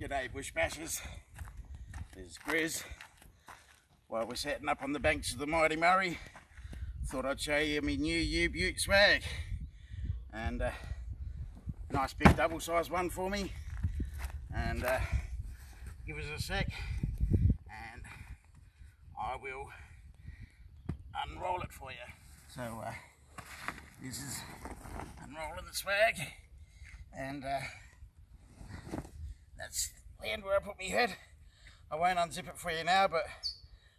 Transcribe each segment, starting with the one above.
G'day bush bashers, there's Grizz. While we're setting up on the banks of the Mighty Murray, thought I'd show you my new U-Butte swag. And nice big double size one for me. And give us a sec and I will unroll it for you. So this is unrolling the swag, and that's the end where I put my head. I won't unzip it for you now, but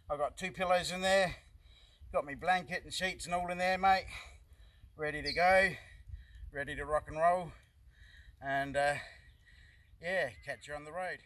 I've got 2 pillows in there, got my blanket and sheets and all in there, mate, ready to go, ready to rock and roll. And yeah, catch you on the road.